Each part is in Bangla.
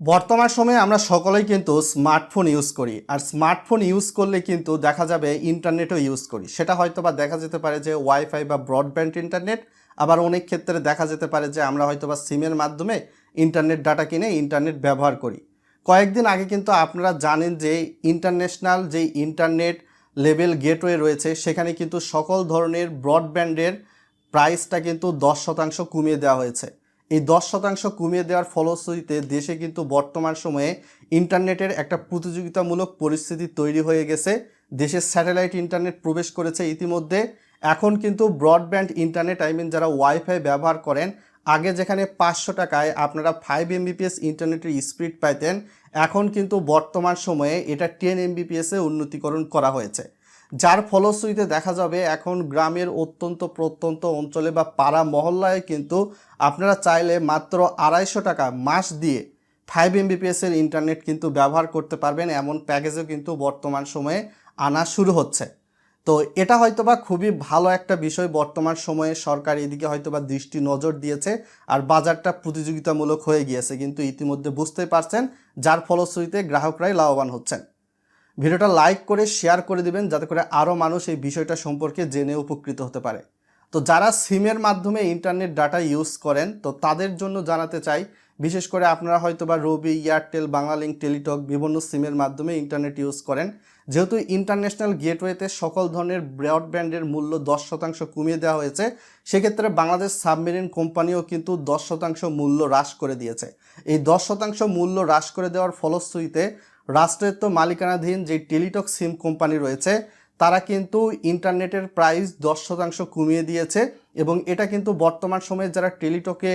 বর্তমান সময়ে আমরা সকলেই কিন্তু স্মার্টফোন ইউজ করি, আর স্মার্টফোন ইউজ করলে কিন্তু দেখা যাবে ইন্টারনেটও ইউজ করি। সেটা হয়তো বা দেখা যেতে পারে যে ওয়াইফাই বা ব্রডব্যান্ড ইন্টারনেট, আবার অনেক ক্ষেত্রে দেখা যেতে পারে যে আমরা হয়তো বা সিমের মাধ্যমে ইন্টারনেট ডাটা কিনে ইন্টারনেট ব্যবহার করি। কয়েকদিন আগে কিন্তু আপনারা জানেন যে ইন্টারন্যাশনাল যেই ইন্টারনেট লেভেল গেটওয়ে রয়েছে সেখানে কিন্তু সকল ধরনের ব্রডব্যান্ডের প্রাইসটা কিন্তু 10% কমিয়ে দেওয়া হয়েছে। এই 10% কমিয়ে দেওয়ার ফলশ্রুতিতে দেশে কিন্তু বর্তমান সময়ে ইন্টারনেটের একটা প্রতিযোগিতামূলক পরিস্থিতি তৈরি হয়ে গেছে। দেশের স্যাটেলাইট ইন্টারনেট প্রবেশ করেছে ইতিমধ্যে। এখন কিন্তু ব্রডব্যান্ড ইন্টারনেট যারা ওয়াইফাই ব্যবহার করেন, আগে যেখানে 500 টাকায় আপনারা 5 Mbps ইন্টারনেটের স্পিড পাইতেন, এখন কিন্তু বর্তমান সময়ে এটা 10 Mbps উন্নতিকরণ করা হয়েছে। যার ফলশ্রুতিতে দেখা যাবে এখন গ্রামের অত্যন্ত প্রত্যন্ত অঞ্চলে বা পাড়া মহল্লায় কিন্তু আপনারা চাইলে মাত্র 250 টাকা মাস দিয়ে 5 Mbps এর ইন্টারনেট কিন্তু ব্যবহার করতে পারবেন। এমন প্যাকেজও কিন্তু বর্তমান সময়ে আনা শুরু হচ্ছে। তো এটা হয়তোবা খুবই ভালো একটা বিষয়। বর্তমান সময়ে সরকার এদিকে হয়তোবা দৃষ্টি নজর দিয়েছে, আর বাজারটা প্রতিযোগিতামূলক হয়ে গিয়েছে কিন্তু ইতিমধ্যে বুঝতেই পারছেন, যার ফলশ্রুতিতে গ্রাহকরাই লাভবান হচ্ছেন। ভিডিওটা লাইক করে শেয়ার করে দিবেন যাতে করে আরও মানুষ এই বিষয়টা সম্পর্কে জেনে উপকৃত হতে পারে। তো যারা সিমের মাধ্যমে ইন্টারনেট ডাটা ইউজ করেন, তো তাদের জন্য জানাতে চাই, বিশেষ করে আপনারা হয়তোবা রবি, এয়ারটেল, বাংলালিংক, টেলিটক বিভিন্ন সিমের মাধ্যমে ইন্টারনেট ইউজ করেন। যেহেতু ইন্টারন্যাশনাল গেটওয়েতে সকল ধরনের ব্রডব্যান্ডের মূল্য 10% কমিয়ে দেওয়া হয়েছে, সেক্ষেত্রে বাংলাদেশ সাবমেরিন কোম্পানিও কিন্তু 10% মূল্য হ্রাস করে দিয়েছে। এই 10% মূল্য হ্রাস করে দেওয়ার ফলশ্রুতিতে রাষ্ট্রায়ত্ত মালিকানাধীন যে টেলিটক সিম কোম্পানি রয়েছে তারা কিন্তু ইন্টারনেটের প্রাইস 10% কমিয়ে দিয়েছে। এবং এটা কিন্তু বর্তমান সময়ে যারা টেলিটকে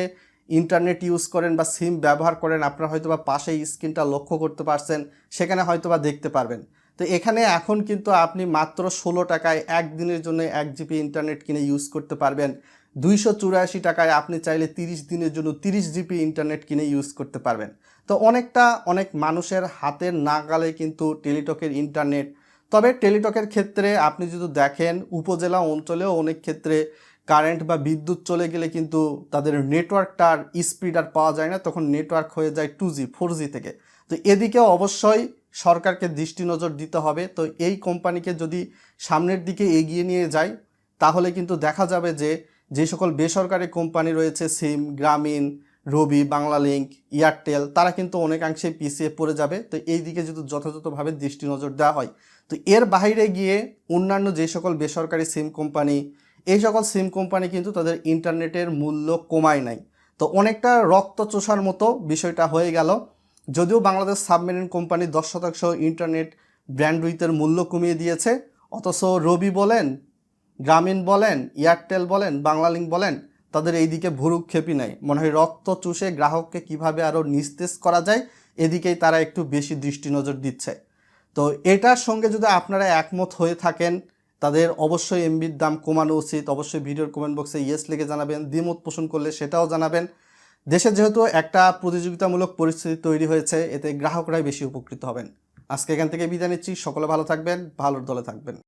ইন্টারনেট ইউজ করেন বা সিম ব্যবহার করেন, আপনারা হয়তোবা পাশে স্ক্রিনটা লক্ষ্য করতে পারছেন, সেখানে হয়তোবা দেখতে পারবেন। তো এখানে এখন কিন্তু আপনি মাত্র 16 টাকায় একদিনের জন্য 1 জিবি ইন্টারনেট কিনে ইউজ করতে পারবেন। 284 টাকায় আপনি চাইলে 30 দিনের জন্য 30 জিবি ইন্টারনেট কিনে ইউজ করতে পারবেন। তো অনেক মানুষের হাতের নাগালে কিন্তু টেলিটকের ইন্টারনেট। তবে টেলিটকের ক্ষেত্রে আপনি যদি দেখেন, উপজেলা অঞ্চলেও অনেক ক্ষেত্রে কারেন্ট বা বিদ্যুৎ চলে গেলে কিন্তু তাদের নেটওয়ার্কটার স্পিড আর পাওয়া যায় না, তখন নেটওয়ার্ক হয়ে যায় 2G 4G থেকে। তো এদিকেও অবশ্যই সরকারকে দৃষ্টি নজর দিতে হবে। তো এই কোম্পানিকে যদি সামনের দিকে এগিয়ে নিয়ে যায়, তাহলে কিন্তু দেখা যাবে যে সকল বেসরকারি কোম্পানি রয়েছে সিম, গ্রামীণ, রবি, বাংলালিংক, এয়ারটেল, তারা কিন্তু অনেকাংশে পিছিয়ে পড়ে যাবে। তো এই দিকে যদি যথাযথভাবে দৃষ্টি নজর দেওয়া হয়, তো এর বাইরে গিয়ে অন্যান্য যে সকল বেসরকারি সিম কোম্পানি, এই সকল সিম কোম্পানি কিন্তু তাদের ইন্টারনেটের মূল্য কমায় নাই। তো অনেকটা রক্ত চোষার মতো বিষয়টা হয়ে গেল। যদিও বাংলাদেশ সাবমেরিন কোম্পানি 10% ইন্টারনেট ব্যান্ডউইথের মূল্য কমিয়ে দিয়েছে, অথচ রবি বলেন, গ্রামীণ বলেন, এয়ারটেল বলেন, বাংলালিংক বলেন, তাদের এই দিকে ভুরুক্ষেপই নাই। মনে হয় রক্ত চুষে গ্রাহককে কিভাবে আরও নিস্তেজ করা যায়, এদিকেই তারা একটু বেশি দৃষ্টি নজর দিচ্ছে। তো এটার সঙ্গে যদি আপনারা একমত হয়ে থাকেন, তাদের অবশ্যই এমবির দাম কমানো উচিত। অবশ্যই ভিডিওর কমেন্ট বক্সে ইয়েস লিখে জানাবেন। দ্বিমত পোষণ করলে সেটাও জানাবেন। দেশে যেহেতু একটা প্রতিযোগিতামূলক পরিস্থিতি তৈরি হয়েছে, এতে গ্রাহকরাই বেশি উপকৃত হবেন। আজকে এখান থেকে বিদায় নিচ্ছি। সকলে ভালো থাকবেন, ভালোর দলে থাকবেন।